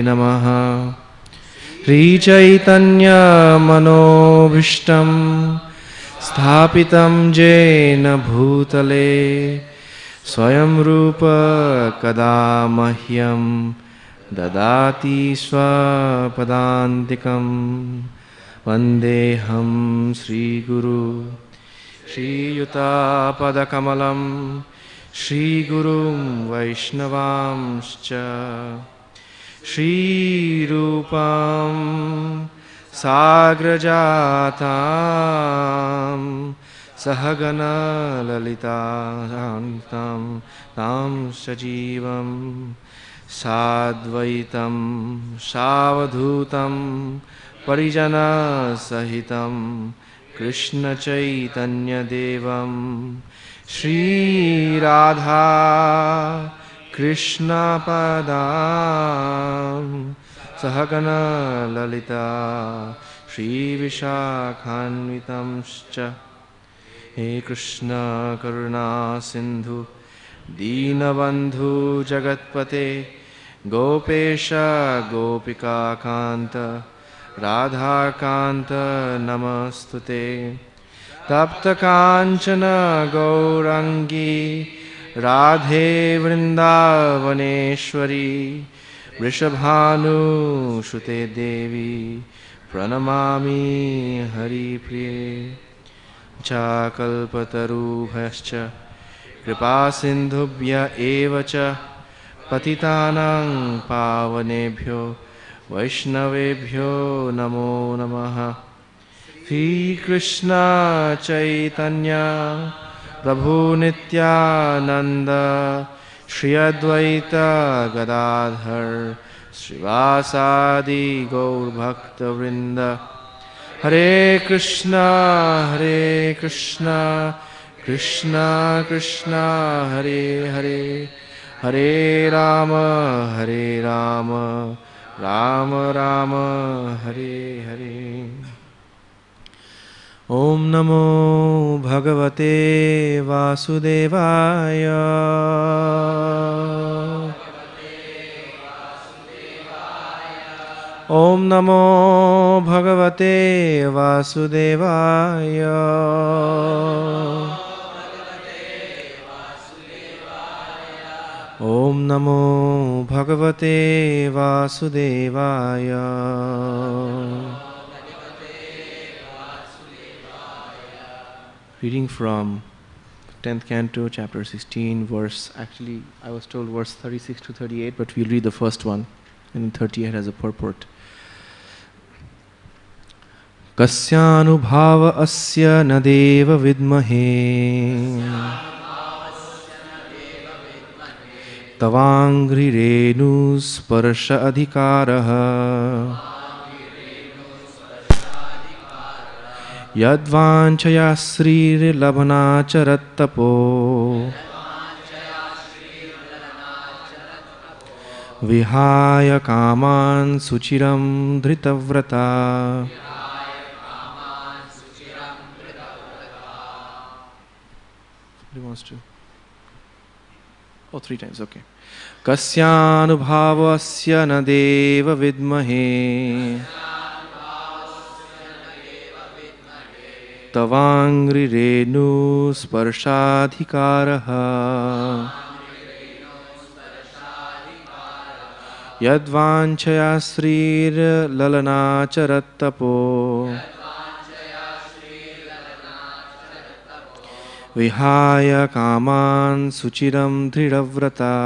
नमः। श्रीचैतन्यमनोभीष्टं स्थापितं येन भूतले स्वयं रूप कदा मह्यं ददाति स्वपदान्तिकं। वन्देऽहं श्रीगुरु श्रीयुतापदकमलं श्रीगुरुं वैष्णवांश्च श्रीरूपं साग्रजातां सहगना ललिता तां सजीवं साद्वैतं सावधूतं परिजनसहितं कृष्णचैतन्यदेवं श्रीराधा कृष्णपदां सहगना ललिता श्रीविशाखान्वितंश्च। हे कृष्ण करुणा सिंधु दीनबंधु जगत्पते गोपेश गोपिकाकांत राधाकांत नमस्तुते। तप्त कांचन गौरांगी राधे वृंदावनेश्वरी वृषभानुसुते देवी प्रणमामि हरिप्रिये। कल्पतरुभ्यश्च कृपा सिन्धुभ्य एव च पतितानां पावनेभ्यो वैष्णवेभ्यो नमो नमः। श्रीकृष्ण चैतन्य प्रभु नित्यानंद श्री अद्वैत गदाधर श्रीवासादि गौरभक्तवृंद। हरे कृष्णा कृष्णा कृष्णा हरे हरे, हरे राम राम राम हरे हरे। ओम नमो भगवते वासुदेवाय। ओम नमो भगवते वासुदेवाय। ओम नमो भगवते वासुदेवाय। Reading from 10th Canto, Chapter 16, verse, actually I was told verse 36 to 38, but we'll read the first one, and 38 has a purport. Kasyānubhāva asya na deva vidmahe tavāngri renu sparsha adhikaraha yadvanchaya srir labhana charattapo vihaya kaman suchiram dhritavrata. Somebody wants to? Oh, 3 times, okay. Kasyānubhāvasya na deva vidmahe tavāngri renu sparshadhikaraha yadvanchaya srir lalana charattapo vihaya kaman suchiram dhridavrata.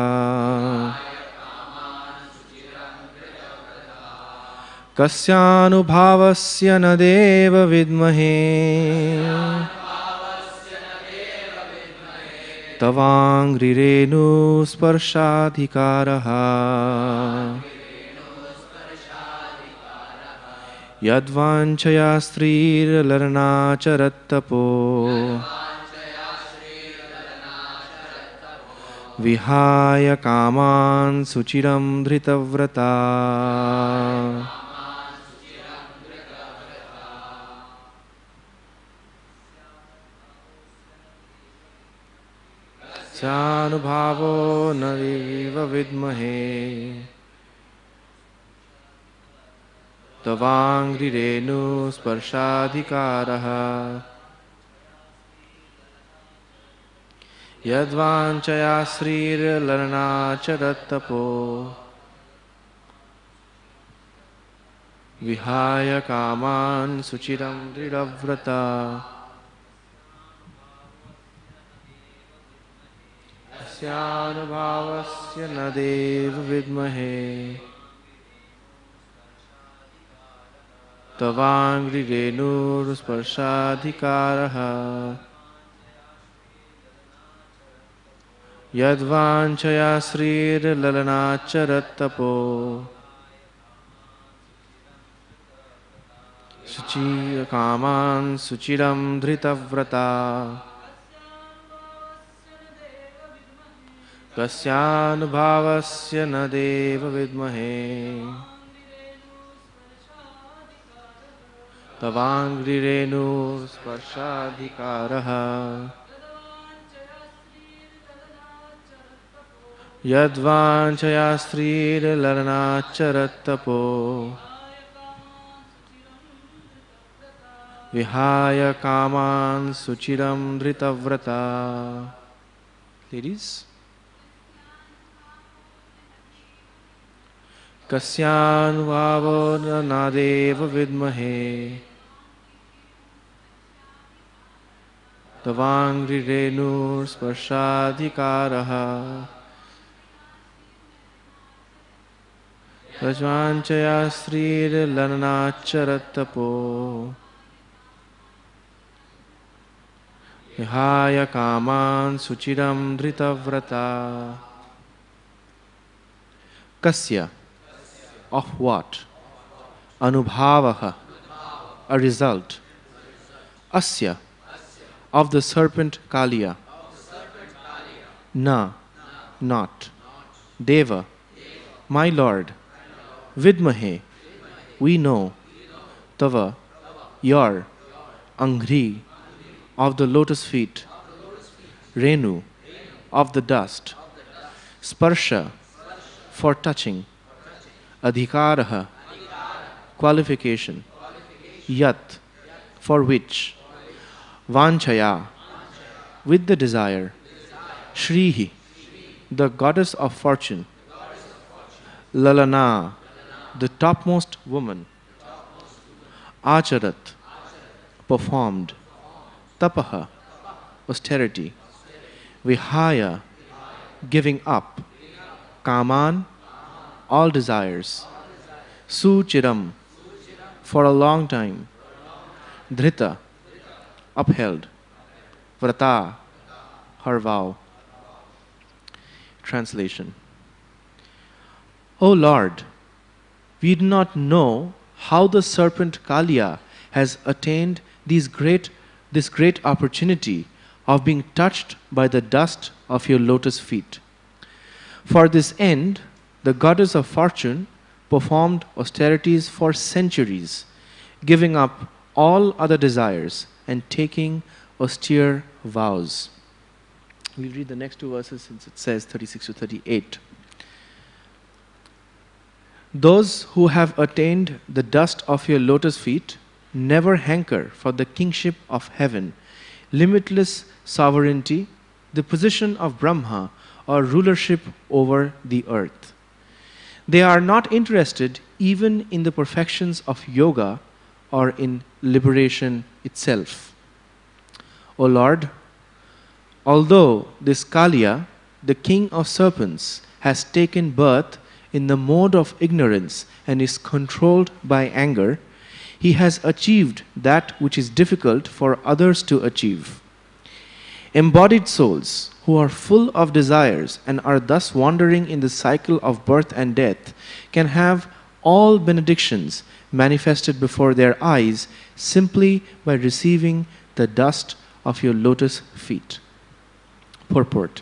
Kasyānubhāvasya na deva vidmahe tavāngri renu sparshadhikaraha yadvanchaya strir larana charattapo vihaya kaman suchiram dhritavrata. Kasyānubhāvo na deva vidmahe Tavangrirenu sparshadhikaraha Yadvanchaya srir laranacharat-tapo Vihaya kaman suchiram dridavrata Asyanubhavasya nadev vidmahe Tavangrirenur sparshadhikaraha Yadvanchaya srir lalanacharat-tapo Suchi kaman suchiram dritavrata Kasyanubhavasya nadeva vidmahe Tavangrirenu sparshadhikaraha Yadvanchaya srir laranacharat-tapo Vihaya kaman suchiram dritavrata. Ladies. Kasyanvavo nadeva vidmahe Tavangrirenur sparshadhikaraha Rajvanchaya srir lananacharat-tapo Vihaya kaman suchiram dritavrata. Kasya, of what? Anubhavaha, a result. Asya, of the serpent Kaliya. Na, not. Deva, my Lord. Vidmahe, we know. Tava, your. Anghri, of the lotus feet. Renu, of the dust. Sparsha, for touching. Adhikaraha, qualification. Yat, for which. Vanchaya, with the desire. Shrihi, the goddess of fortune. Lalana, the topmost woman. Acharat, performed. Tapaha, austerity. Vihaya, giving up. Kaman, all desires. Suchiram, for a long time. Dhrita, upheld. Vrata, her vow. Translation. O Lord, we do not know how the serpent Kaliya has attained this great opportunity of being touched by the dust of your lotus feet. For this end, the goddess of fortune performed austerities for centuries, giving up all other desires and taking austere vows. We'll read the next two verses since it says 36 to 38. Those who have attained the dust of your lotus feet never hanker for the kingship of heaven, limitless sovereignty, the position of Brahma, or rulership over the earth. They are not interested even in the perfections of yoga or in liberation itself. O Lord, although this Kaliya, the king of serpents, has taken birth in the mode of ignorance and is controlled by anger, he has achieved that which is difficult for others to achieve. Embodied souls who are full of desires and are thus wandering in the cycle of birth and death can have all benedictions manifested before their eyes simply by receiving the dust of your lotus feet. Purport.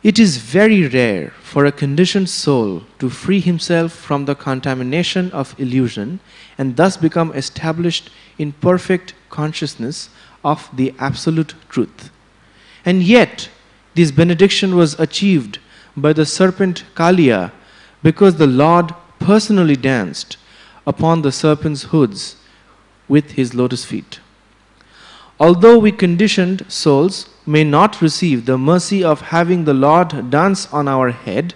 It is very rare for a conditioned soul to free himself from the contamination of illusion and thus become established in perfect consciousness of the absolute truth. And yet, this benediction was achieved by the serpent Kaliya because the Lord personally danced upon the serpents' hoods with his lotus feet. Although we conditioned souls may not receive the mercy of having the Lord dance on our head,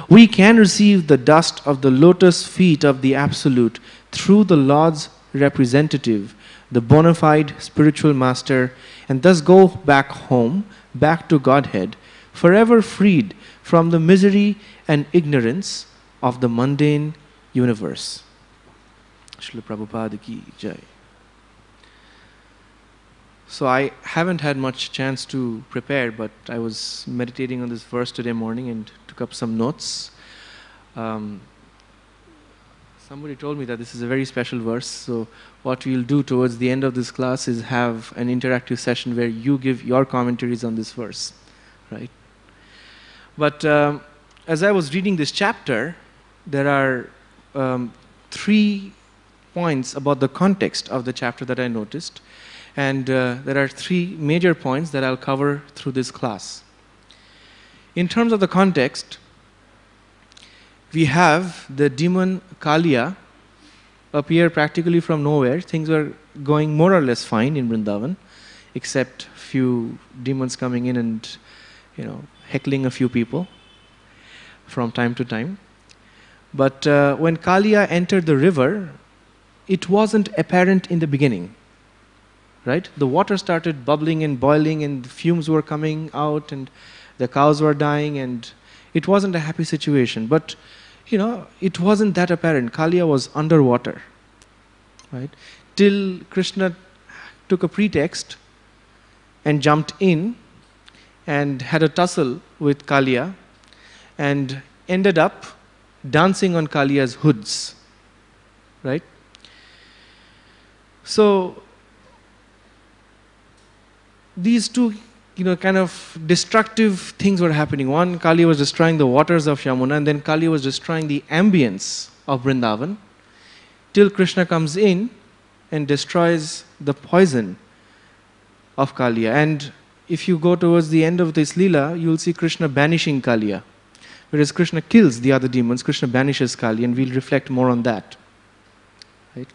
we can receive the dust of the lotus feet of the Absolute through the Lord's representative, the bona fide spiritual master, and thus go back home, back to Godhead, forever freed from the misery and ignorance of the mundane universe. Srila Prabhupada ki jai. So I haven't had much chance to prepare, but I was meditating on this verse today morning and took up some notes. Somebody told me that this is a very special verse, so what we'll do towards the end of this class is have an interactive session where you give your commentaries on this verse, right? But as I was reading this chapter, there are 3 points about the context of the chapter that I noticed. And there are 3 major points that I'll cover through this class. In terms of the context, we have the demon Kaliya appear practically from nowhere. Things were going more or less fine in Vrindavan, except few demons coming in and, heckling a few people from time to time. But when Kaliya entered the river, it wasn't apparent in the beginning. Right? The water started bubbling and boiling and the fumes were coming out and the cows were dying and it wasn't a happy situation. But, it wasn't that apparent. Kaliya was underwater. Right? Till Krishna took a pretext and jumped in and had a tussle with Kaliya and ended up dancing on Kaliya's hoods. Right? So, these 2, kind of destructive things were happening. One, Kali was destroying the waters of Yamuna, and then Kali was destroying the ambience of Vrindavan, till Krishna comes in and destroys the poison of Kaliya. And if you go towards the end of this Leela, you will see Krishna banishing Kaliya. Whereas Krishna kills the other demons, Krishna banishes Kali, and we'll reflect more on that. Right?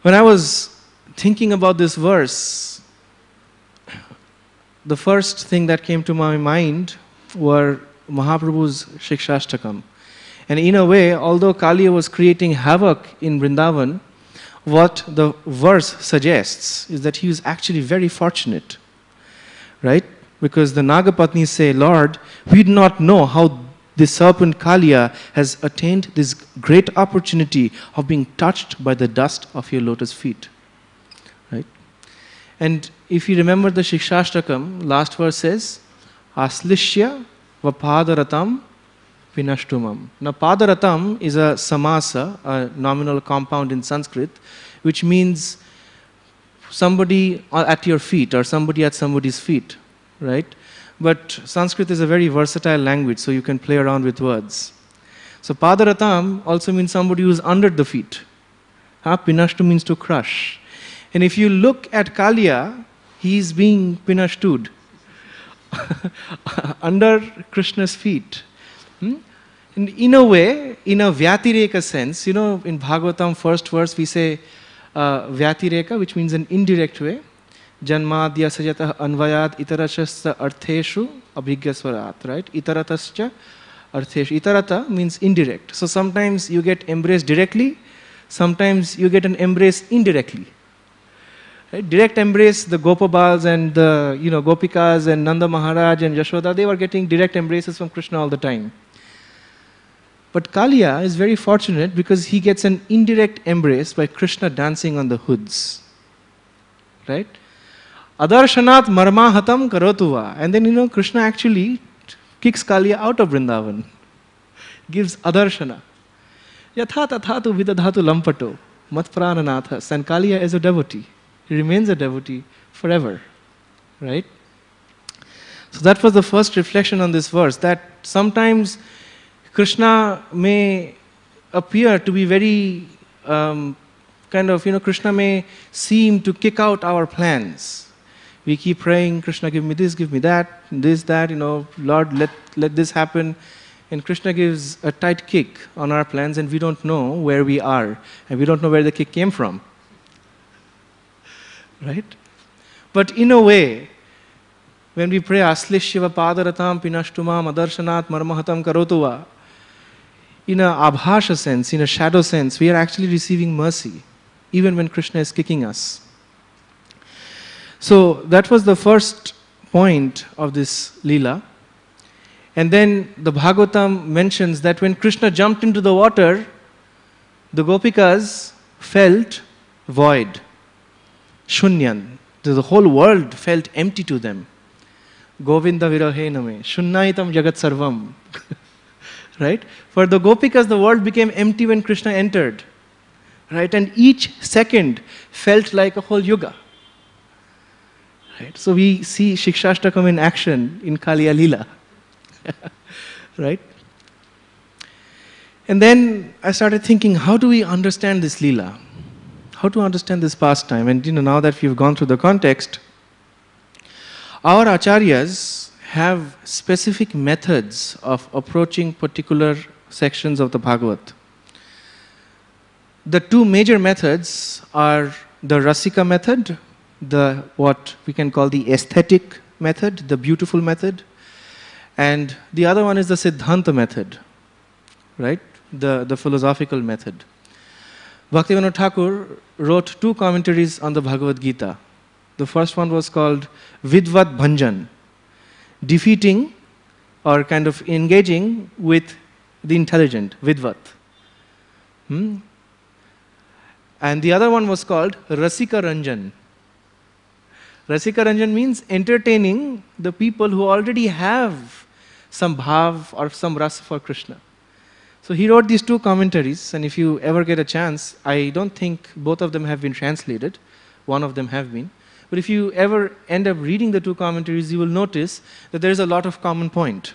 When I was thinking about this verse, the first thing that came to my mind were Mahaprabhu's Shikshashtakam. And in a way, although Kaliya was creating havoc in Vrindavan, what the verse suggests is that he was actually very fortunate. Right? Because the Nagapatnis say, Lord, we do not know how the serpent Kaliya has attained this great opportunity of being touched by the dust of your lotus feet. Right? And if you remember the Shikshashtakam, last verse says, Aslishya va padaratam pinashtumam. Now padaratam is a samasa, a nominal compound in Sanskrit, which means somebody at your feet or somebody at somebody's feet, right? But Sanskrit is a very versatile language, so you can play around with words. So padaratam also means somebody who's under the feet. Pinashtu means to crush. And if you look at Kaliya, he is being pinashtud under Krishna's feet. And in a way, in a Vyatireka sense, in Bhagavatam first verse we say Vyatireka, which means an indirect way. Janmadya sajata anvayat itarachasya artheshu abhigyaswarat, right? Itaratascha artheshu. Itarata means indirect. So sometimes you get embraced directly, sometimes you get an embrace indirectly. Right? Direct embrace, the Gopabals and the Gopikas and Nanda Maharaj and Yashoda, they were getting direct embraces from Krishna all the time. But Kaliya is very fortunate because he gets an indirect embrace by Krishna dancing on the hoods. Right? Adarshanat marmahatam karotuva. And then Krishna actually kicks Kaliya out of Vrindavan. Gives adarshana. Yatha tathatu vidadhatu lampato matprananathas. And Kaliya is a devotee. He remains a devotee forever, right? So that was the first reflection on this verse, that sometimes Krishna may appear to be very Krishna may seem to kick out our plans. We keep praying, Krishna, give me this, give me that, Lord, let this happen. and Krishna gives a tight kick on our plans and we don't know where we are and we don't know where the kick came from. Right? But in a way, when we pray Asli Shiva Padaratam Pinashtumam Adarsanat Marmahatam Karotuva, in a abhasha sense, in a shadow sense, we are actually receiving mercy, even when Krishna is kicking us. So that was the first point of this Leela. And then the Bhagavatam mentions that when Krishna jumped into the water, the Gopikas felt void, shunyan. The whole world felt empty to them. Govinda virahe name, shunnaitam jagat sarvam. Right? For the Gopikas, the world became empty when Krishna entered. Right? And each second felt like a whole yuga. Right? So we see Shikshashtakam in action in Kaliya Leela. Right? And then I started thinking, how do we understand this Leela? How to understand this pastime? And now that we've gone through the context, our acharyas have specific methods of approaching particular sections of the Bhagavat. The two major methods are the Rasika method, the what we can call the aesthetic method, the beautiful method, and the other one is the Siddhanta method, right? The philosophical method. Bhaktivedanta Thakur wrote two commentaries on the Bhagavad Gita. The first one was called Vidvat Bhanjan, defeating or kind of engaging with the intelligent, Vidvat. And the other one was called Rasika Ranjan. Rasika Ranjan means entertaining the people who already have some bhav or some rasa for Krishna. So he wrote these two commentaries, and if you ever get a chance, I don't think both of them have been translated. One of them have been. But if you ever end up reading the two commentaries, you will notice that there is a lot of common point.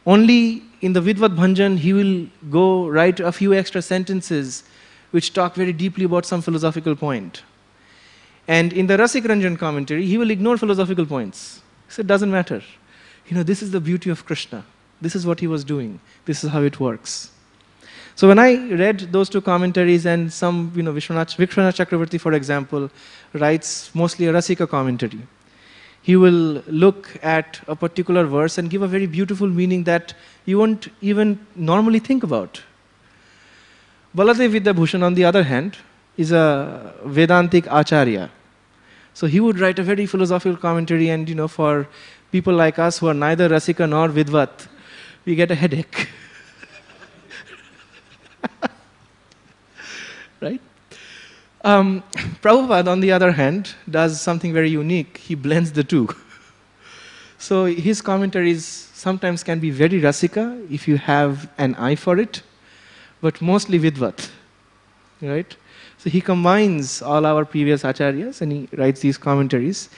Only in the Vidvat Bhanjan, he will go write a few extra sentences which talk very deeply about some philosophical point. And in the Rasik Ranjan commentary, he will ignore philosophical points. So it doesn't matter. This is the beauty of Krishna. This is what he was doing. This is how it works. So when I read those two commentaries and some, Vishwanath Chakravarti, for example, writes mostly a Rasika commentary. He will look at a particular verse and give a very beautiful meaning that you won't even normally think about. Baladev Vidyabhushan, on the other hand, is a Vedantic Acharya. So he would write a very philosophical commentary, and for people like us who are neither Rasika nor Vidvat, we get a headache. Right? Prabhupada, on the other hand, does something very unique. He blends the two. So his commentaries sometimes can be very Rasika if you have an eye for it, but mostly Vidvat. Right? So he combines all our previous acharyas and he writes these commentaries.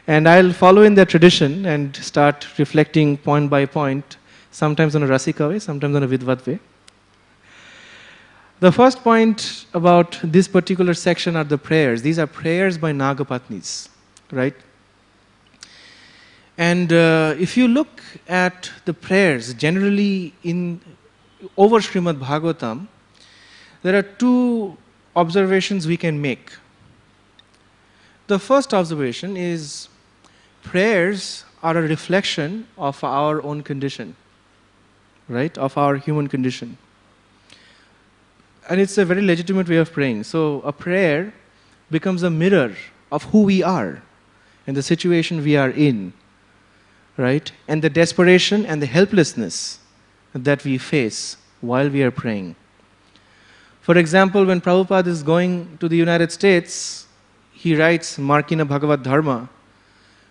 And I'll follow in their tradition and start reflecting point by point, sometimes on a Rasika way, sometimes on a Vidvat way. The first point about this particular section are the prayers. These are prayers by Nagapatnis, right? And if you look at the prayers generally over Srimad Bhagavatam, there are two observations we can make. The first observation is prayers are a reflection of our own condition, right? Of our human condition. And it's a very legitimate way of praying. So a prayer becomes a mirror of who we are and the situation we are in, right? And the desperation and the helplessness that we face while we are praying. For example, when Prabhupada is going to the United States, he writes Markina Bhagavad Dharma,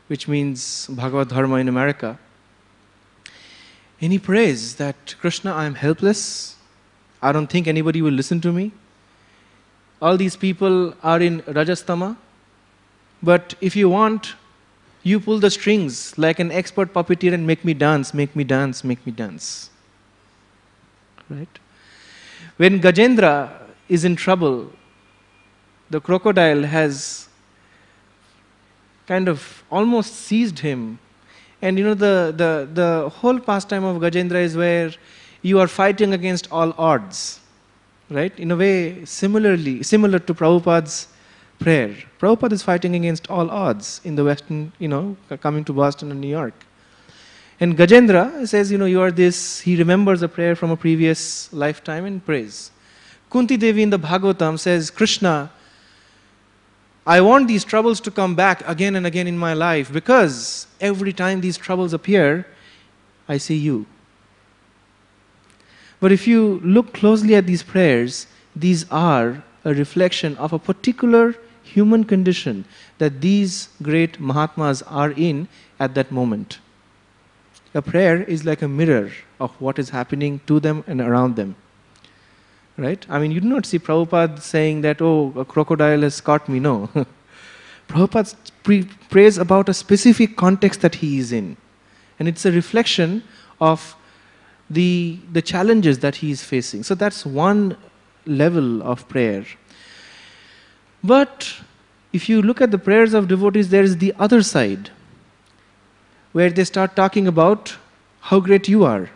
which means Bhagavad Dharma in America. And he prays that, Krishna, I am helpless. I don't think anybody will listen to me. All these people are in Rajastama. But if you want, you pull the strings like an expert puppeteer and make me dance, make me dance, make me dance. Right? When Gajendra is in trouble, the crocodile has kind of almost seized him And the whole pastime of Gajendra is where you are fighting against all odds, right? In a way, similar to Prabhupada's prayer. Prabhupada is fighting against all odds in the Western, coming to Boston and New York. And Gajendra says, you are this, he remembers a prayer from a previous lifetime and prays. Kunti Devi in the Bhagavatam says, Krishna, I want these troubles to come back again and again in my life because every time these troubles appear, I see you. But if you look closely at these prayers, these are a reflection of a particular human condition that these great Mahatmas are in at that moment. A prayer is like a mirror of what is happening to them and around them. Right? I mean, you do not see Prabhupada saying that, oh, a crocodile has caught me. No. Prabhupada prays about a specific context that he is in. And it's a reflection of the challenges that he is facing. So that's one level of prayer. But if you look at the prayers of devotees, there is the other side, where they start talking about how great you are,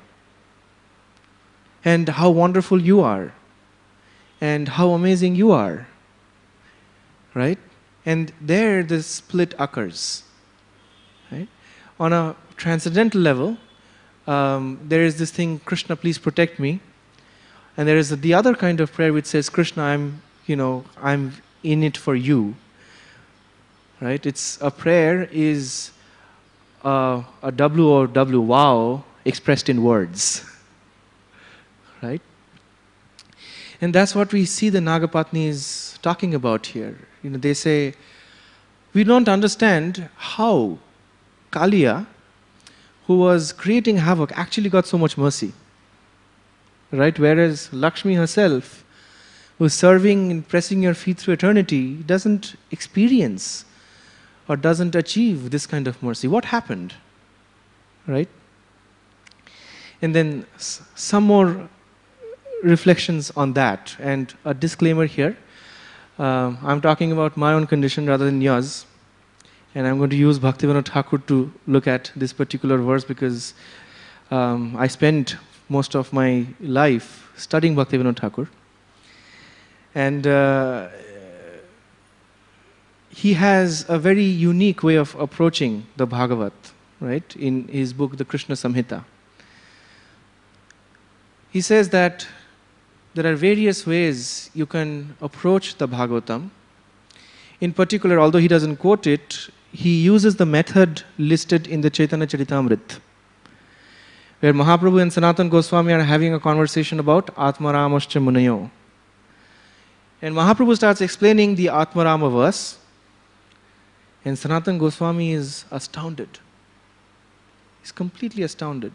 and how wonderful you are, and how amazing you are, right? And there the split occurs, right? On a transcendental level, there is this thing, Krishna, please protect me. And there is the other kind of prayer which says, Krishna, I'm in it for you, right? It's a prayer is a WOW, wow, expressed in words, right? And that's what we see the Nagapatnis talking about here. They say, we don't understand how Kaliya, who was creating havoc, actually got so much mercy. Right? Whereas Lakshmi herself, who is serving and pressing your feet through eternity, doesn't experience or doesn't achieve this kind of mercy. What happened? Right? And then some more reflections on that, and a disclaimer here. I'm talking about my own condition rather than yours, and I'm going to use Bhaktivedanta Thakur to look at this particular verse because I spent most of my life studying Bhaktivedanta Thakur, and he has a very unique way of approaching the Bhagavat, right, in his book, the Krishna Samhita. He says that there are various ways you can approach the Bhagavatam. In particular, although he doesn't quote it, he uses the method listed in the Chaitanya Charitamrita, where Mahaprabhu and Sanatana Goswami are having a conversation about Atmaramascha Munayo. And Mahaprabhu starts explaining the Atmarama verse, and Sanatana Goswami is astounded. He's completely astounded.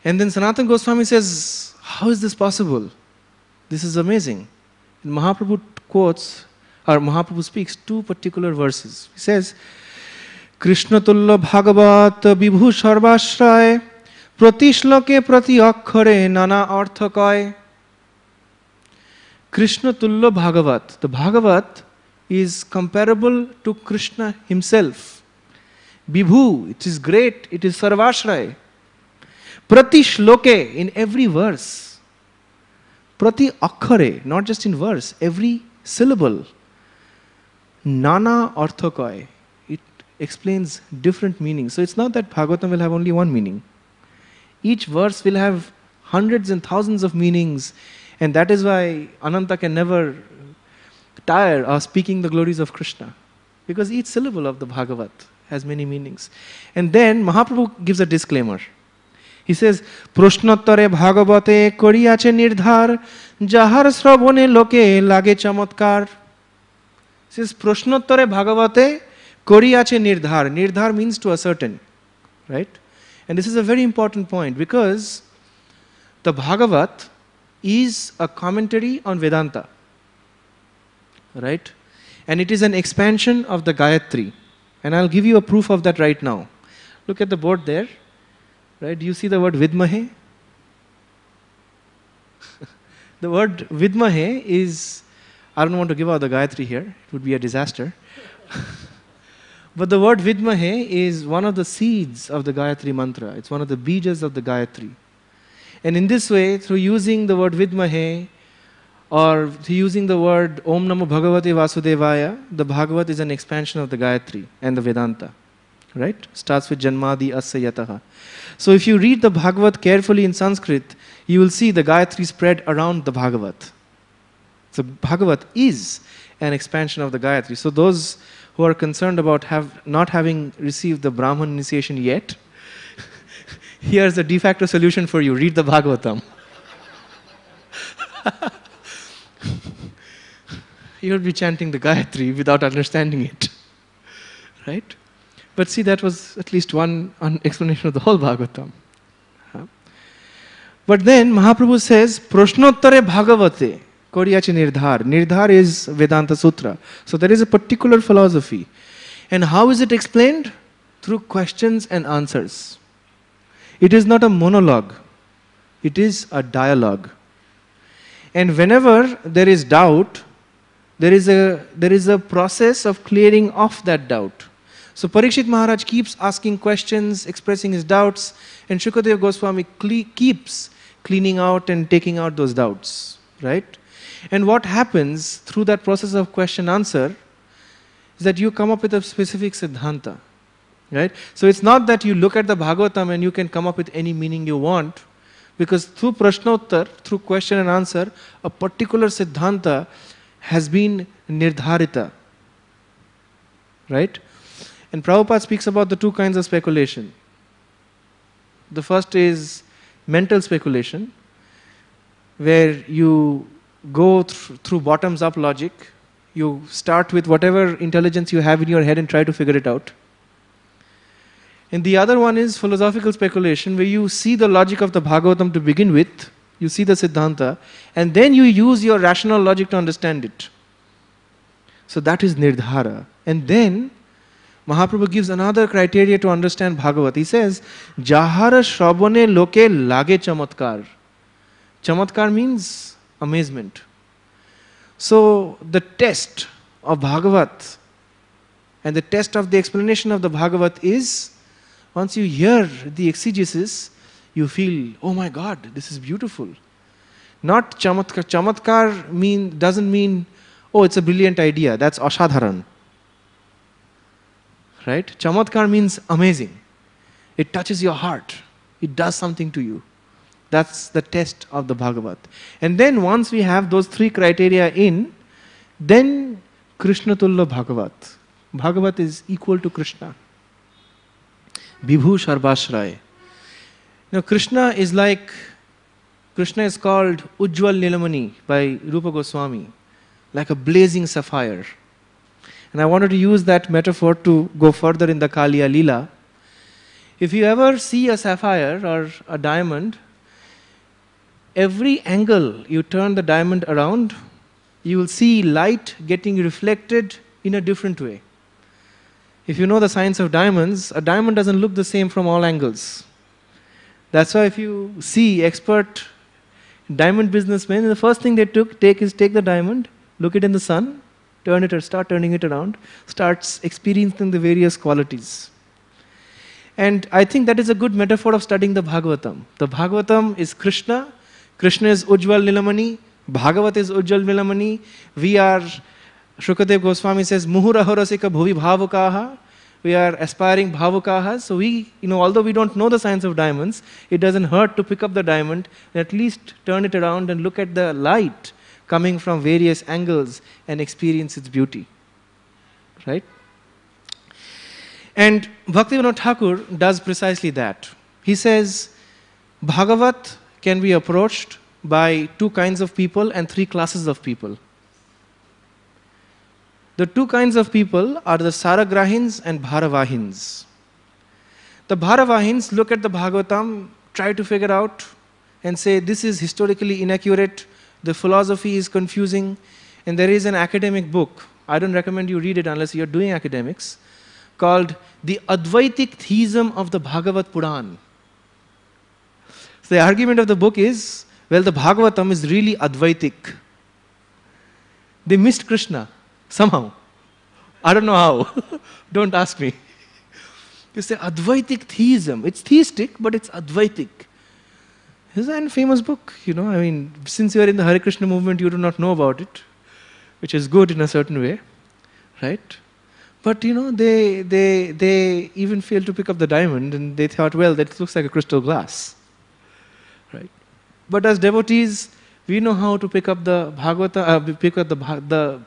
And then Sanatana Goswami says, how is this possible? This is amazing. And Mahaprabhu speaks two particular verses. He says, Krishna Tulla Bhagavat Vibhu Sarvashray Prati Shloke Prati Akkhare Nana Arthakay. Krishna Tulla Bhagavat. The Bhagavat is comparable to Krishna himself. Vibhu, it is great, it is Sarvashray. Prati shloke, in every verse. Prati akkhare, not just in verse, every syllable. Nana arthakay, it explains different meanings. So it's not that Bhagavatam will have only one meaning. Each verse will have hundreds and thousands of meanings, and that is why Ananta can never tire of speaking the glories of Krishna, because each syllable of the Bhagavat has many meanings. And then Mahaprabhu gives a disclaimer. He says, Proshnottare Bhagavate Koriyache Nirdhar Jahar Sravone Loke Lage Chamatkar. He says, Proshnottare Bhagavate Koriyache Nirdhar. Nirdhar means to ascertain. Right? And this is a very important point because the Bhagavat is a commentary on Vedanta. Right? And it is an expansion of the Gayatri. And I'll give you a proof of that right now. Look at the board there. Right? Do you see the word Vidmahe? The word Vidmahe is, I don't want to give out the Gayatri here, it would be a disaster. But the word Vidmahe is one of the seeds of the Gayatri mantra. It's one of the bijas of the Gayatri. And in this way, through using the word Vidmahe or through using the word Om Namo Bhagavate Vasudevaya, the Bhagavat is an expansion of the Gayatri and the Vedanta. Right? Starts with Janmadi Asya Yataha. So if you read the Bhagavat carefully in Sanskrit, you will see the Gayatri spread around the Bhagavat. So Bhagavat is an expansion of the Gayatri. So those who are concerned about not having received the Brahman initiation yet, here's a de facto solution for you. Read the Bhagavatam. You'll be chanting the Gayatri without understanding it. Right? But see, that was at least one explanation of the whole Bhagavatam. But then Mahaprabhu says, Prashnottare Bhagavate Koriyachi Nirdhar. Nirdhar is Vedanta Sutra. So there is a particular philosophy. And how is it explained? Through questions and answers. It is not a monologue. It is a dialogue. And whenever there is doubt, there is a process of clearing off that doubt. So Parikshit Maharaj keeps asking questions, expressing his doubts, and Shukadeva Goswami keeps cleaning out and taking out those doubts, right? And what happens through that process of question-answer is that you come up with a specific siddhanta, right? So it's not that you look at the Bhagavatam and you can come up with any meaning you want, because through Prashnottar, through question and answer, a particular siddhanta has been nirdharita, right? And Prabhupada speaks about the two kinds of speculation. The first is mental speculation, where you go through bottoms-up logic. You start with whatever intelligence you have in your head and try to figure it out. And the other one is philosophical speculation, where you see the logic of the Bhagavatam to begin with, you see the Siddhanta, and then you use your rational logic to understand it. So that is Nirdhara. And then Mahaprabhu gives another criteria to understand Bhagavat. He says, Jahara Shrabane Loke Lage Chamatkar. Chamatkar means amazement. So the test of Bhagavat and the test of the explanation of the Bhagavat is, once you hear the exegesis, you feel, oh my God, this is beautiful. Not Chamatkar. Chamatkar doesn't mean, oh, it's a brilliant idea. That's Ashadharan. Right? Chamatkar means amazing. It touches your heart. It does something to you. That's the test of the Bhagavat. And then once we have those three criteria in, then Krishna Tulla Bhagavat. Bhagavat is equal to Krishna. Vibhu Sarvashray. Now Krishna is called Ujjwal Nilamani by Rupa Goswami, like a blazing sapphire. And I wanted to use that metaphor to go further in the Kaliya Leela. If you ever see a sapphire or a diamond, every angle you turn the diamond around, you will see light getting reflected in a different way. If you know the science of diamonds, a diamond doesn't look the same from all angles. That's why if you see expert diamond businessmen, the first thing they take the diamond, look it in the sun, start turning it around, starts experiencing the various qualities. And I think that is a good metaphor of studying the Bhagavatam. The Bhagavatam is Krishna. Krishna is Ujjwal Nilamani. Bhagavat is Ujjwal Nilamani. We are, Shukadeva Goswami says, Muhurahorasika bhuvi bhavukaha. We are aspiring bhavukahas. So we, although we don't know the science of diamonds, it doesn't hurt to pick up the diamond and at least turn it around and look at the light coming from various angles and experience its beauty. Right? And Bhaktivedanta Thakur does precisely that. He says, Bhagavat can be approached by two kinds of people and three classes of people. The two kinds of people are the Saragrahins and Bharavahins. The Bharavahins look at the Bhagavatam, try to figure out and say, this is historically inaccurate, the philosophy is confusing, and there is an academic book, I don't recommend you read it unless you're doing academics, called The Advaitic Theism of the Bhagavad Puran. So the argument of the book is, well, the Bhagavatam is really Advaitic. They missed Krishna, somehow. I don't know how. Don't ask me. You say Advaitic theism. It's theistic, but it's Advaitic. It's a famous book, since you are in the Hare Krishna movement, you do not know about it, which is good in a certain way, right? But, they even failed to pick up the diamond, and they thought, well, that looks like a crystal glass, right? But as devotees, we know how to pick up the Bhagavata, pick up the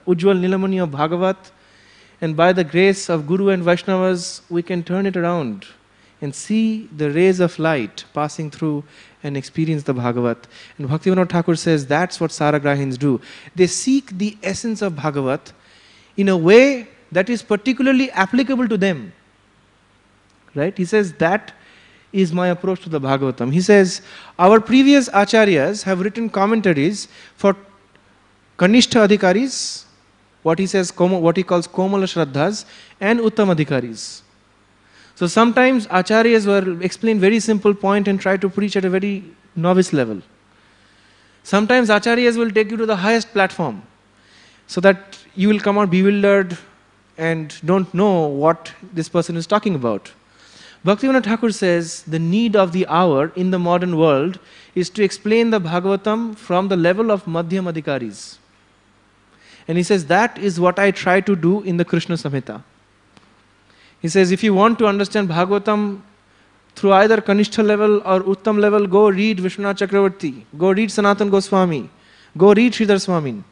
Ujjwal Nilamani of Bhagavat, and by the grace of Guru and Vaishnavas, we can turn it around and see the rays of light passing through and experience the Bhagavat. And Bhaktivedanta Thakur says that's what Saragrahins do. They seek the essence of Bhagavat in a way that is particularly applicable to them. Right? He says that is my approach to the Bhagavatam. He says our previous acharyas have written commentaries for Kanishta Adhikaris, what he calls Komala Shraddhas, and Uttam Adhikaris. So sometimes acharyas will explain very simple point and try to preach at a very novice level. Sometimes acharyas will take you to the highest platform so that you will come out bewildered and don't know what this person is talking about. Bhaktivedanta Thakur says the need of the hour in the modern world is to explain the Bhagavatam from the level of Madhyam Adhikaris. And he says that is what I try to do in the Krishna Samhita. He says if you want to understand Bhagavatam through either Kanishta level or Uttam level, go read Vishwanath Chakravarti, go read Sanatan Goswami, go read Sridhar Swamin.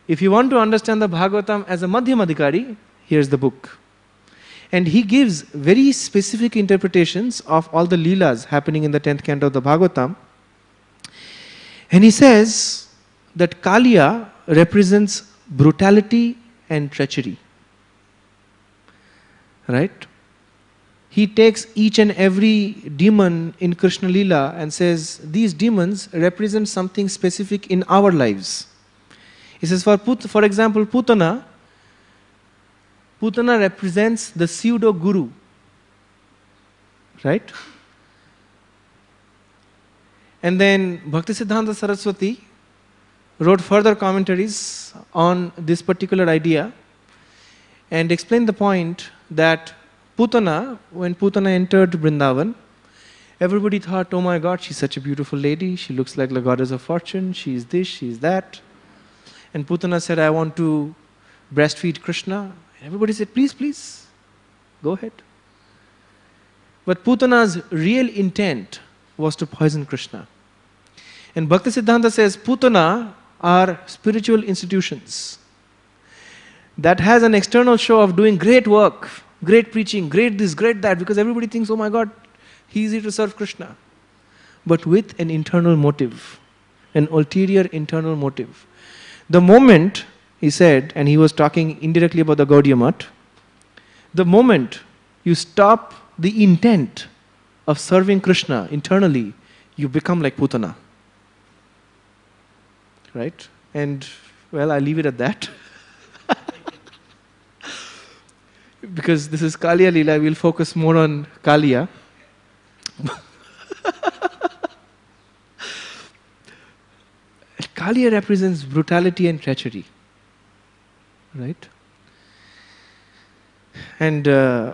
If you want to understand the Bhagavatam as a Madhyam Adhikari, here's the book. And he gives very specific interpretations of all the Leelas happening in the 10th canto of the Bhagavatam. And he says that Kaliya represents brutality and treachery. Right? He takes each and every demon in Krishna Leela and says these demons represent something specific in our lives. He says for example, Putana represents the pseudo-guru. Right? And then Bhaktisiddhanta Saraswati wrote further commentaries on this particular idea and explained the point that Putana, when Putana entered Vrindavan, everybody thought, oh my God, she's such a beautiful lady, she looks like the goddess of fortune, she's this, she's that. And Putana said, I want to breastfeed Krishna. Everybody said, please, please, go ahead. But Putana's real intent was to poison Krishna. And Bhaktisiddhanta says, Putana are spiritual institutions that has an external show of doing great work, great preaching, great this, great that, because everybody thinks, oh my God, he's here to serve Krishna. But with an internal motive, an ulterior internal motive. The moment, he said, and he was talking indirectly about the Gaudiya Math, the moment you stop the intent of serving Krishna internally, you become like Putana. Right? And, well, I'll leave it at that. Because this is Kaliya Leela, we'll focus more on Kaliya. Kaliya represents brutality and treachery. Right? And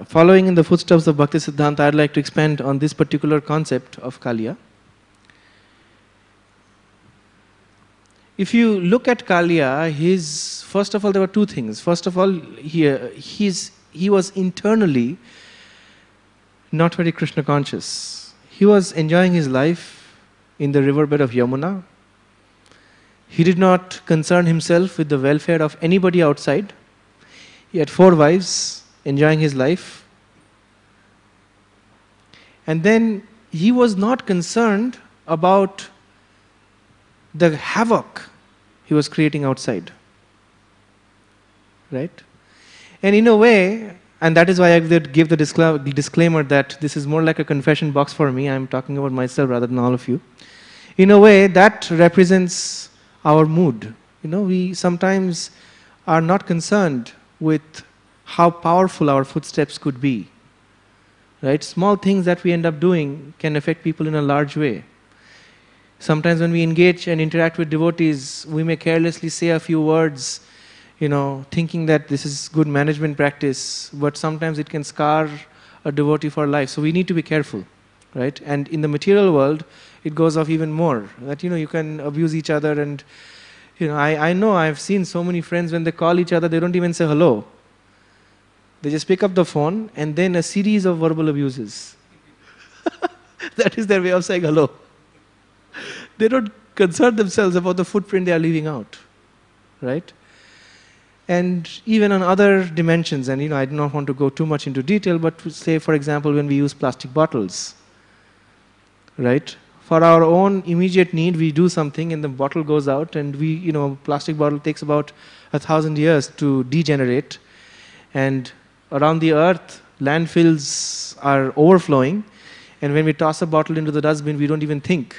following in the footsteps of Bhaktisiddhanta, I'd like to expand on this particular concept of Kaliya. If you look at Kaliya, first of all, there were two things. First of all, he was internally not very Krishna conscious. He was enjoying his life in the riverbed of Yamuna. He did not concern himself with the welfare of anybody outside. He had 4 wives, enjoying his life. And then he was not concerned about the havoc he was creating outside. Right? And in a way, and that is why I give the disclaimer that this is more like a confession box for me. I'm talking about myself rather than all of you. In a way, that represents our mood. We sometimes are not concerned with how powerful our footsteps could be. Right? Small things that we end up doing can affect people in a large way. Sometimes when we engage and interact with devotees, we may carelessly say a few words, thinking that this is good management practice, but sometimes it can scar a devotee for life. So we need to be careful, right? And in the material world, it goes off even more. That, you can abuse each other. And, I know I've seen so many friends, when they call each other, they don't even say hello. They just pick up the phone and then a series of verbal abuses. That is their way of saying hello. They don't concern themselves about the footprint they are leaving out, right? And even on other dimensions, and I do not want to go too much into detail, but say, for example, when we use plastic bottles, right? For our own immediate need, we do something and the bottle goes out, and plastic bottle takes about 1,000 years to degenerate. And around the earth, landfills are overflowing. And when we toss a bottle into the dustbin, we don't even think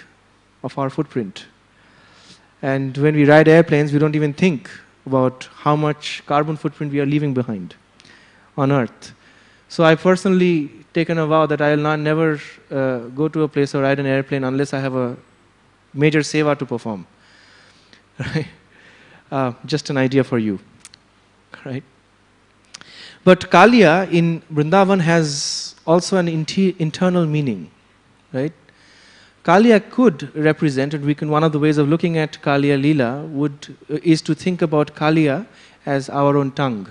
of our footprint. And when we ride airplanes, we don't even think about how much carbon footprint we are leaving behind on earth. So I personally taken a vow that I will never go to a place or ride an airplane unless I have a major seva to perform. Right? Just an idea for you. Right? But Kaliya in Vrindavan has also an internal meaning. Right? Kaliya could represent, and one of the ways of looking at Kaliya Leela is to think about Kaliya as our own tongue.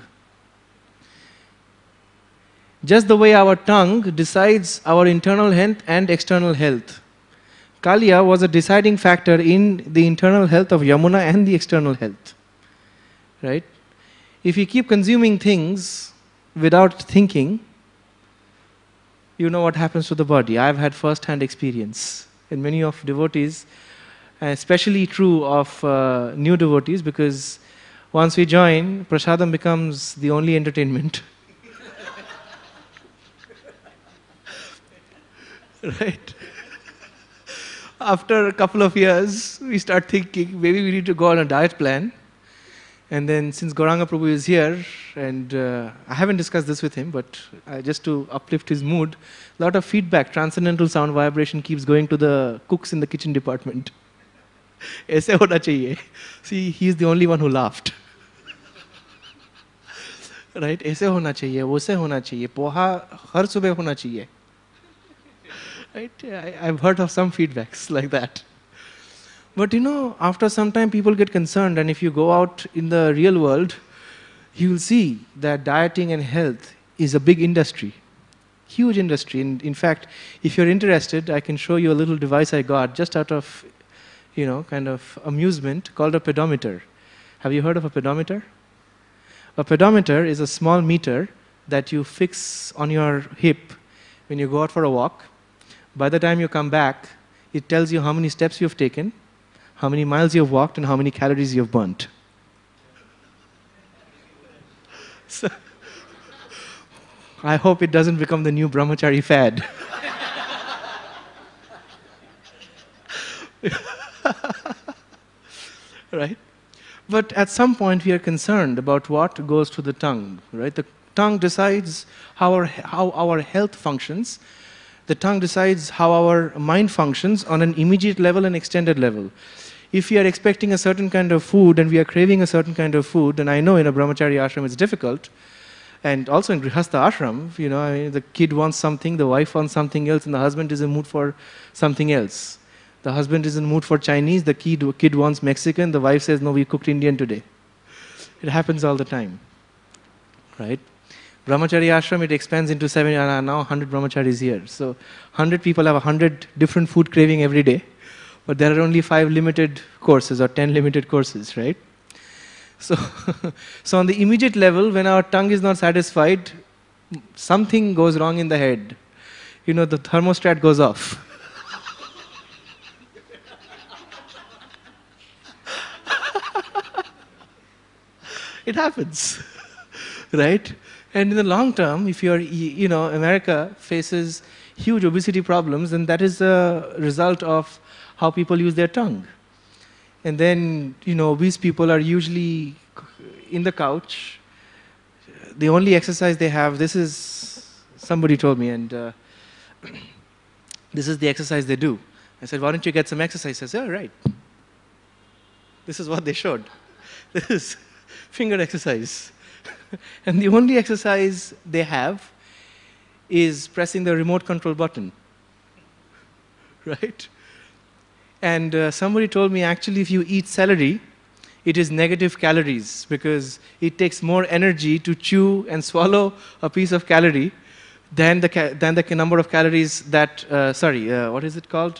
Just the way our tongue decides our internal health and external health, Kaliya was a deciding factor in the internal health of Yamuna and the external health. Right? If you keep consuming things without thinking, you know what happens to the body. I've had first-hand experience. And many of devotees, especially true of new devotees, because once we join, prasadam becomes the only entertainment. Right? After a couple of years, we start thinking, maybe we need to go on a diet plan. And then since Gauranga Prabhu is here, and I haven't discussed this with him, but just to uplift his mood, a lot of feedback, transcendental sound vibration keeps going to the cooks in the kitchen department. Aise hona chahiye. See, he's the only one who laughed. Right? Aise hona chahiye, waise hona chahiye, poha har subah hona chahiye. Right? I've heard of some feedbacks like that. But after some time people get concerned, and if you go out in the real world, you will see that dieting and health is a big industry, huge industry. And in fact, if you're interested, I can show you a little device I got just out of, kind of amusement, called a pedometer. Have you heard of a pedometer? A pedometer is a small meter that you fix on your hip when you go out for a walk. By the time you come back, it tells you how many steps you've taken, how many miles you've walked, and how many calories you've burnt. So, I hope it doesn't become the new brahmachari fad. Right? But at some point we are concerned about what goes to the tongue. Right? The tongue decides how our health functions. The tongue decides how our mind functions on an immediate level and extended level. If we are expecting a certain kind of food and we are craving a certain kind of food, and I know in a brahmachari ashram it's difficult, and also in grihastha ashram, the kid wants something, the wife wants something else, and the husband is in the mood for something else. The husband is in the mood for Chinese, the kid wants Mexican, the wife says, no, we cooked Indian today. It happens all the time. Right? Brahmachari ashram, it expands into 7, now 100 brahmacharis here. So 100 people have 100 different food craving every day, but there are only 5 limited courses or 10 limited courses, right? So, so on the immediate level, when our tongue is not satisfied, something goes wrong in the head. The thermostat goes off. It happens, right? And in the long term, if you're, America faces huge obesity problems, and that is a result of how people use their tongue. And then, obese people are usually in the couch. The only exercise they have, this is, somebody told me, and this is the exercise they do. I said, why don't you get some exercise? I said, oh, right. This is what they showed. finger exercise. And the only exercise they have is pressing the remote control button. Right? And somebody told me actually if you eat celery, it is negative calories because it takes more energy to chew and swallow a piece of calorie than the number of calories that, what is it called?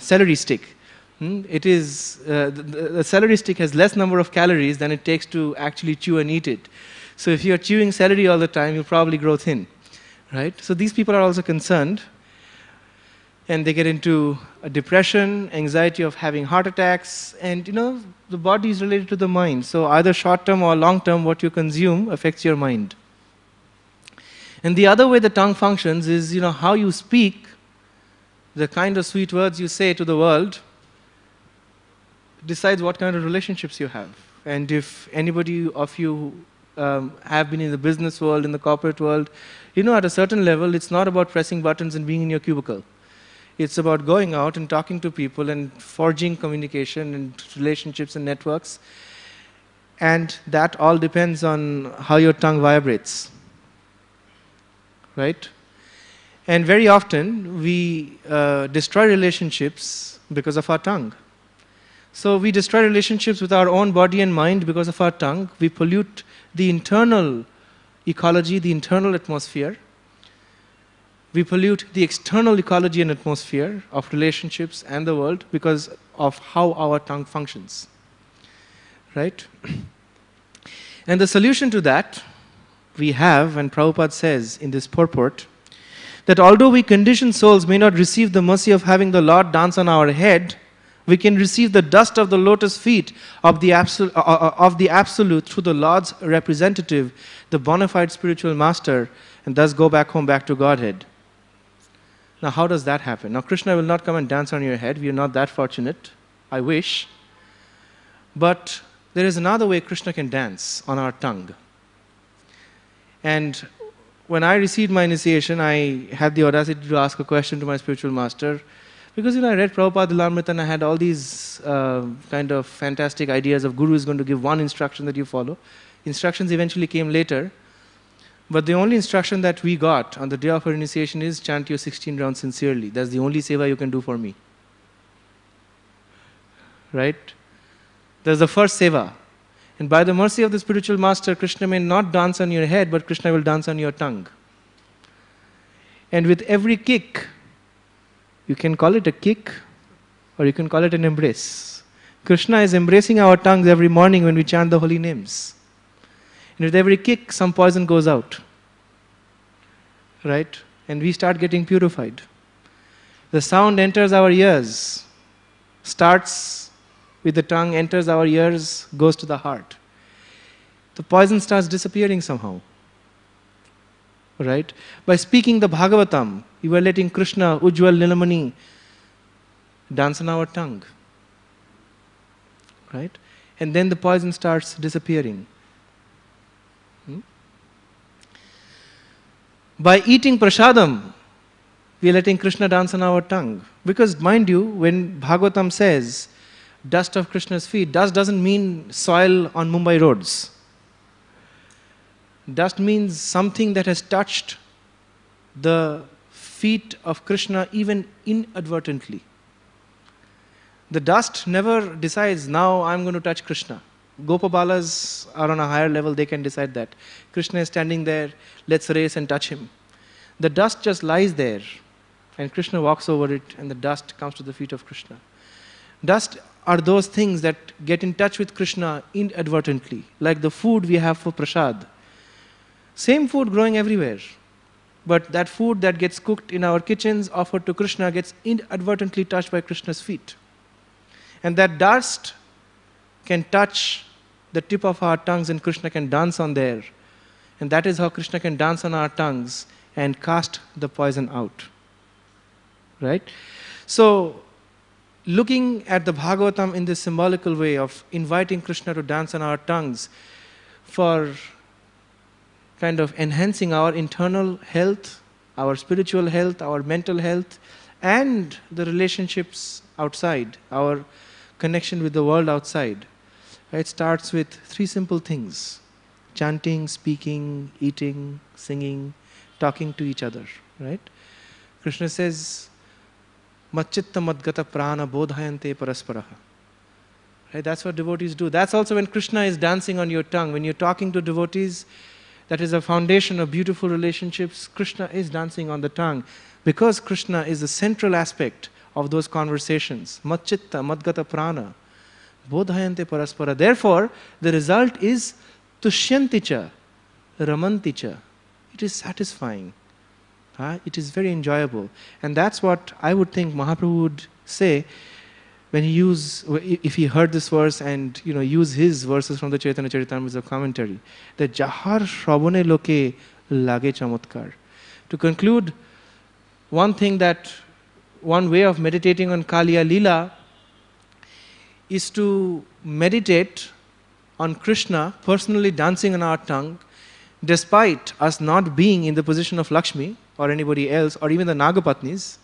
Celery stick. It is, the celery stick has less number of calories than it takes to actually chew and eat it. So if you're chewing celery all the time, you'll probably grow thin, right? So these people are also concerned, and they get into a depression, anxiety of having heart attacks, and the body is related to the mind. So either short-term or long-term, what you consume affects your mind. And the other way the tongue functions is, how you speak, the kind of sweet words you say to the world, decides what kind of relationships you have. And if anybody of you have been in the business world, in the corporate world, at a certain level, it's not about pressing buttons and being in your cubicle. It's about going out and talking to people and forging communication and relationships and networks. And that all depends on how your tongue vibrates. Right? And very often, we destroy relationships because of our tongue. So we destroy relationships with our own body and mind because of our tongue. We pollute the internal ecology, the internal atmosphere. We pollute the external ecology and atmosphere of relationships and the world because of how our tongue functions. Right? And the solution to that we have, and Prabhupada says in this purport, that although we conditioned souls may not receive the mercy of having the Lord dance on our head, we can receive the dust of the lotus feet of the Absolute through the Lord's representative, the bona fide spiritual master, and thus go back home, back to Godhead. Now, how does that happen? Now, Krishna will not come and dance on your head. We are not that fortunate. I wish. But there is another way Krishna can dance on our tongue. And when I received my initiation, I had the audacity to ask a question to my spiritual master. Because I read Prabhupada Lilamrita and I had all these kind of fantastic ideas of Guru is going to give one instruction that you follow. Instructions eventually came later. But the only instruction that we got on the day of our initiation is chant your 16 rounds sincerely. That's the only seva you can do for me. Right? That's the first seva. And by the mercy of the spiritual master, Krishna may not dance on your head, but Krishna will dance on your tongue. And with every kick, you can call it a kick, or you can call it an embrace. Krishna is embracing our tongues every morning when we chant the holy names. And with every kick, some poison goes out. Right? And we start getting purified. The sound enters our ears, starts with the tongue, enters our ears, goes to the heart. The poison starts disappearing somehow. Right? By speaking the Bhagavatam, you are letting Krishna, Ujjwal Nilamani, dance on our tongue. Right? And then the poison starts disappearing. By eating prasadam, we are letting Krishna dance on our tongue. Because mind you, when Bhagavatam says, dust of Krishna's feet, dust doesn't mean soil on Mumbai roads. Dust means something that has touched the feet of Krishna even inadvertently. The dust never decides, now I'm going to touch Krishna. Gopabalas are on a higher level, they can decide that. Krishna is standing there, let's race and touch him. The dust just lies there, and Krishna walks over it, and the dust comes to the feet of Krishna. Dust are those things that get in touch with Krishna inadvertently, like the food we have for prasad. Same food growing everywhere, but that food that gets cooked in our kitchens, offered to Krishna, gets inadvertently touched by Krishna's feet. And that dust can touch the tip of our tongues and Krishna can dance on there. And that is how Krishna can dance on our tongues and cast the poison out. Right? So, looking at the Bhagavatam in this symbolical way of inviting Krishna to dance on our tongues for kind of enhancing our internal health, our spiritual health, our mental health, and the relationships outside, our connection with the world outside. It starts with three simple things: chanting, speaking, eating, singing, talking to each other. Right? Krishna says, Matchitta madgata prana bodhayante parasparaha. Right? That's what devotees do. That's also when Krishna is dancing on your tongue. When you're talking to devotees, that is a foundation of beautiful relationships. Krishna is dancing on the tongue because Krishna is the central aspect of those conversations. Matchitta madgata prana bodhayante paraspara. Therefore, the result is tushyanticha, ramanticha. It is satisfying. It is very enjoyable. And that's what I would think Mahaprabhu would say when if he heard this verse and use his verses from the Chaitanya Charitamrita commentary, that Jahar Shravane Loke Lage Chamatkar. To conclude, one way of meditating on Kaliya Leela is to meditate on Krishna personally dancing on our tongue, despite us not being in the position of Lakshmi or anybody else, or even the Nagapatnis,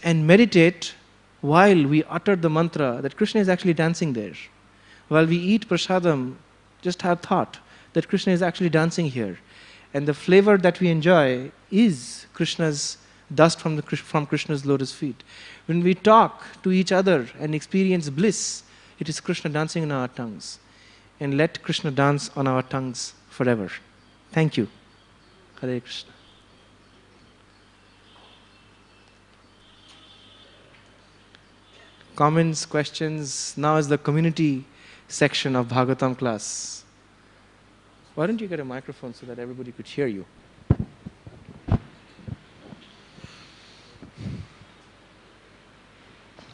and meditate while we utter the mantra that Krishna is actually dancing there. While we eat prasadam, just have thought that Krishna is actually dancing here. And the flavor that we enjoy is Krishna's dust from Krishna's lotus feet. When we talk to each other and experience bliss, it is Krishna dancing on our tongues. And let Krishna dance on our tongues forever. Thank you. Hare Krishna. Comments, questions? Now is the community section of Bhagavatam class. Why don't you get a microphone so that everybody could hear you?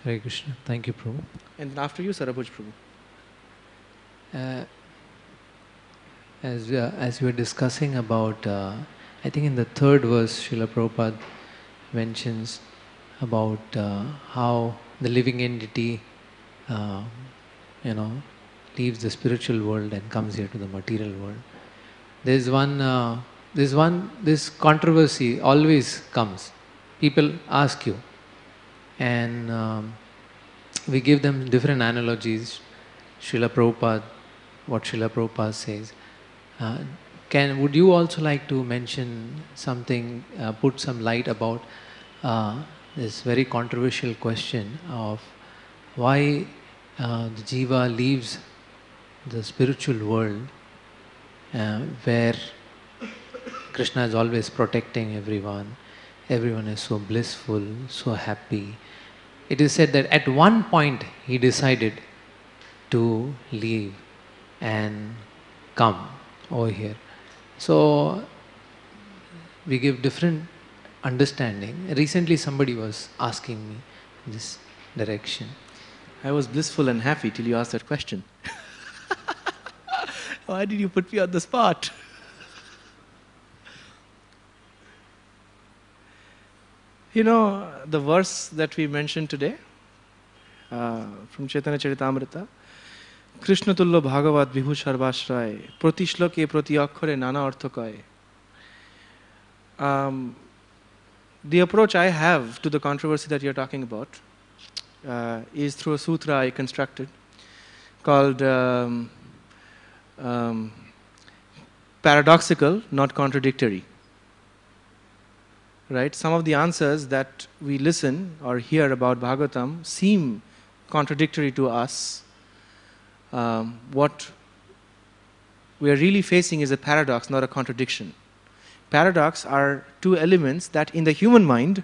Hare Krishna. Thank you, Prabhu. And after you, Sarabhuj Prabhu. As we were discussing about, I think in the third verse, Srila Prabhupada mentions about how the living entity, leaves the spiritual world and comes here to the material world. This controversy always comes. People ask you, and we give them different analogies. Srila Prabhupada, what Srila Prabhupada says. Would you also like to mention something, put some light about this very controversial question of why the jiva leaves the spiritual world where Krishna is always protecting everyone is so blissful, so happy. It is said that at one point he decided to leave and come over here. So we give different understanding. Recently somebody was asking me this direction. I was blissful and happy till you asked that question. Why did you put me on the spot? The verse that we mentioned today from Chaitanya Charitamrita, Krishna Tullo Bhagavat Vibhu Sarvashray Prati Shloke Prati Akkhare Nana Arthakay. The approach I have to the controversy that you're talking about is through a sutra I constructed called paradoxical, not contradictory. Right? Some of the answers that we listen or hear about Bhagavatam seem contradictory to us. What we are really facing is a paradox, not a contradiction. Paradox are two elements that in the human mind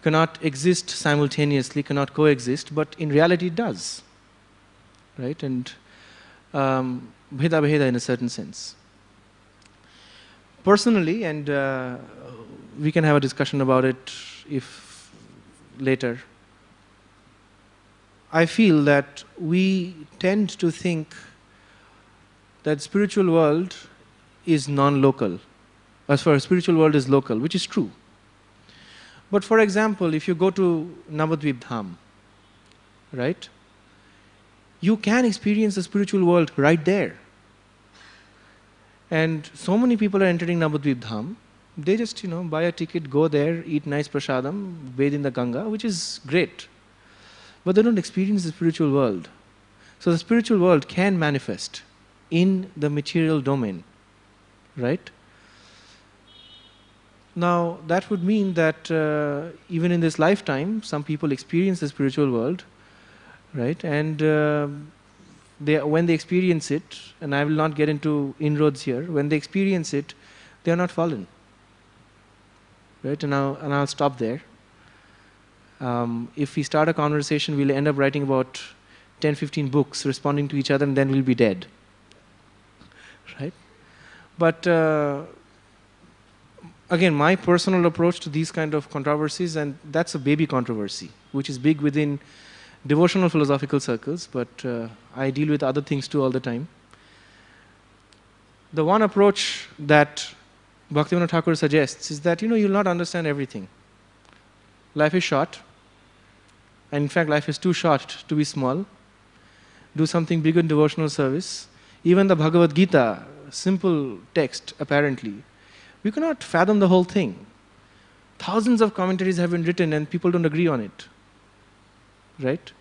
cannot exist simultaneously, cannot coexist, but in reality it does. Right? And bheda bheda in a certain sense. Personally, and we can have a discussion about it if later, I feel that we tend to think that spiritual world is non-local. As far as spiritual world is local, which is true. But for example, if you go to Navadvip Dham, right? You can experience the spiritual world right there. And so many people are entering Navadvip Dham. They just, buy a ticket, go there, eat nice prasadam, bathe in the Ganga, which is great. But they don't experience the spiritual world. So the spiritual world can manifest in the material domain, right? Now, that would mean that even in this lifetime, some people experience the spiritual world, right? And when they experience it, and I will not get into inroads here, when they experience it, they are not fallen, right? And I'll stop there. If we start a conversation, we'll end up writing about 10, 15 books, responding to each other, and then we'll be dead, right? But again, my personal approach to these kind of controversies, and that's a baby controversy, which is big within devotional philosophical circles, but I deal with other things too all the time. The one approach that Bhaktivedanta Thakur suggests is that, you'll not understand everything. Life is short, and in fact, life is too short to be small. Do something big in devotional service. Even the Bhagavad Gita, simple text apparently, we cannot fathom the whole thing. Thousands of commentaries have been written and people don't agree on it. Right?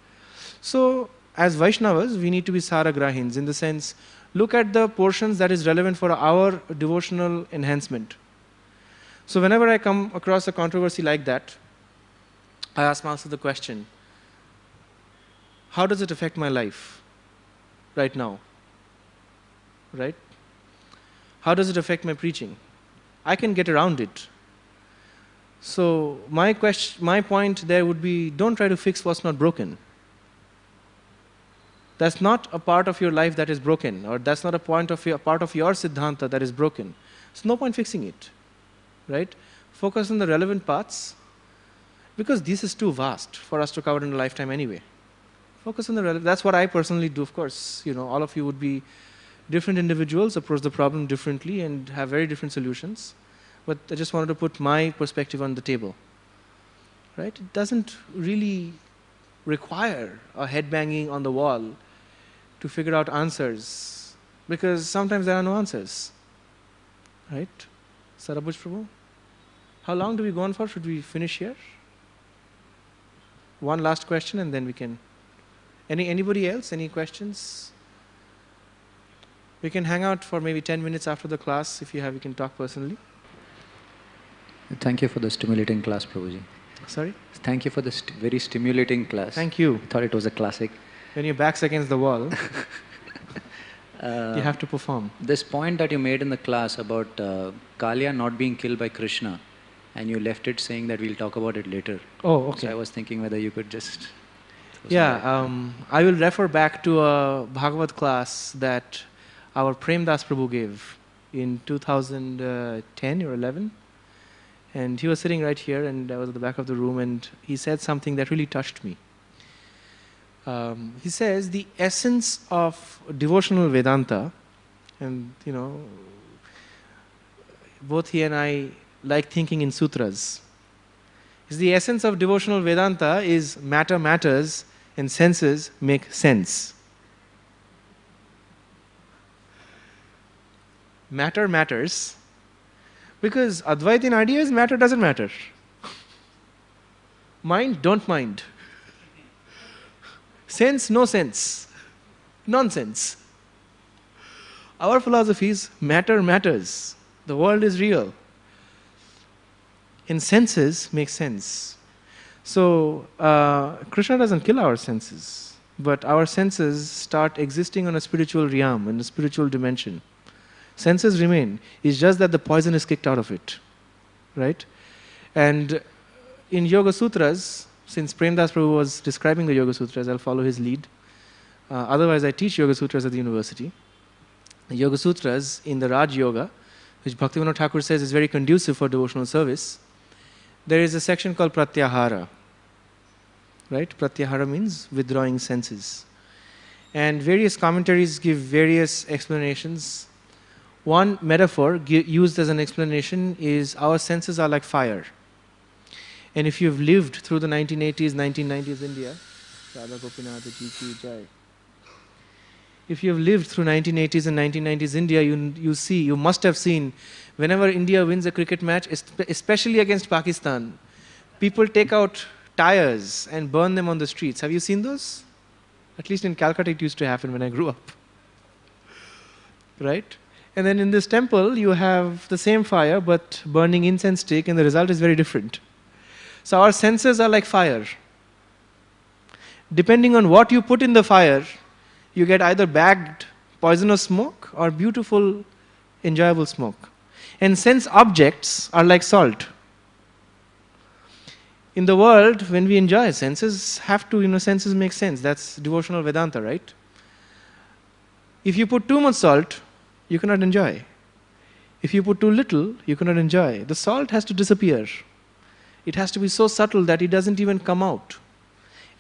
So, as Vaishnavas, we need to be Saragrahins, in the sense, look at the portions that is relevant for our devotional enhancement. So, whenever I come across a controversy like that, I ask myself the question, how does it affect my life right now? Right? How does it affect my preaching? I can get around it. So my point there would be, don't try to fix what's not broken. That's not a part of your life that is broken, or that's not a part of your Siddhanta that is broken. So no point fixing it, right? Focus on the relevant parts, because this is too vast for us to cover in a lifetime anyway. Focus on the relevant. That's what I personally do, of course. All of you would be different individuals, approach the problem differently and have very different solutions. But I just wanted to put my perspective on the table. Right? It doesn't really require a headbanging on the wall to figure out answers, because sometimes there are no answers. Right? Sarabhuj Prabhu? How long do we go on for? Should we finish here? One last question and then we can... Anybody else? Any questions? We can hang out for maybe 10 minutes after the class. If you have, we can talk personally. Thank you for the stimulating class, Prabhuji. Sorry? Thank you for the very stimulating class. Thank you. I thought it was a classic. When your back's against the wall, you have to perform. This point that you made in the class about Kalya not being killed by Krishna, and you left it saying that we'll talk about it later. Oh, okay. So I was thinking whether you could just... Yeah, I will refer back to a Bhagavad class that our Prem Das Prabhu gave in 2010 or 11. And he was sitting right here, and I was at the back of the room, and he said something that really touched me. He says the essence of devotional Vedanta, and both he and I like thinking in sutras, is the essence of devotional Vedanta is matter matters and senses make sense. Matter matters, because Advaitin idea is matter doesn't matter. Mind, don't mind. Sense, no sense. Nonsense. Our philosophy is matter matters. The world is real. And senses make sense. So, Krishna doesn't kill our senses, but our senses start existing on a spiritual realm, in a spiritual dimension. Senses remain. It's just that the poison is kicked out of it. Right? And in Yoga Sutras, since Prem Das Prabhu was describing the Yoga Sutras, I'll follow his lead. Otherwise, I teach Yoga Sutras at the university. The Yoga Sutras in the Raj Yoga, which Bhaktivedanta Thakur says is very conducive for devotional service, there is a section called Pratyahara. Right? Pratyahara means withdrawing senses. And various commentaries give various explanations. One metaphor used as an explanation is our senses are like fire. And if you've lived through the 1980s, 1990s India, Radha Gopinath ji ki jai. If you've lived through 1980s and 1990s India, you must have seen, whenever India wins a cricket match, especially against Pakistan, people take out tires and burn them on the streets. Have you seen those? At least in Calcutta it used to happen when I grew up. Right? And then in this temple you have the same fire but burning incense stick, and the result is very different. So our senses are like fire. Depending on what you put in the fire, you get either bagged poisonous smoke or beautiful, enjoyable smoke. And sense objects are like salt. In the world, when we enjoy, senses have to, senses make sense. That's devotional Vedanta, right? If you put too much salt, you cannot enjoy. If you put too little, you cannot enjoy. The salt has to disappear. It has to be so subtle that it doesn't even come out.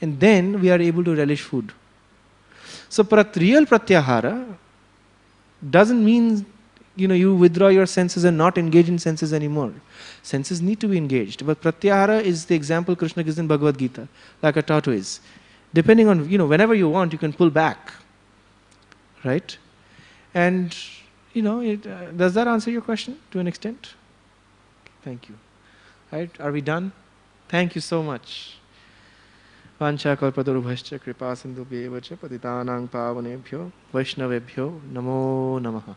And then we are able to relish food. So real pratyahara doesn't mean you withdraw your senses and not engage in senses anymore. Senses need to be engaged. But pratyahara is the example Krishna gives in Bhagavad Gita, like a tortoise. Depending on, whenever you want, you can pull back. Right? And, does that answer your question to an extent? Thank you. Right? Are we done? Thank you so much. Vancha kalpatarubhascha kripa sindhubhyevacha patitanang pavanebhyo vaishnavebhyo namo namaha.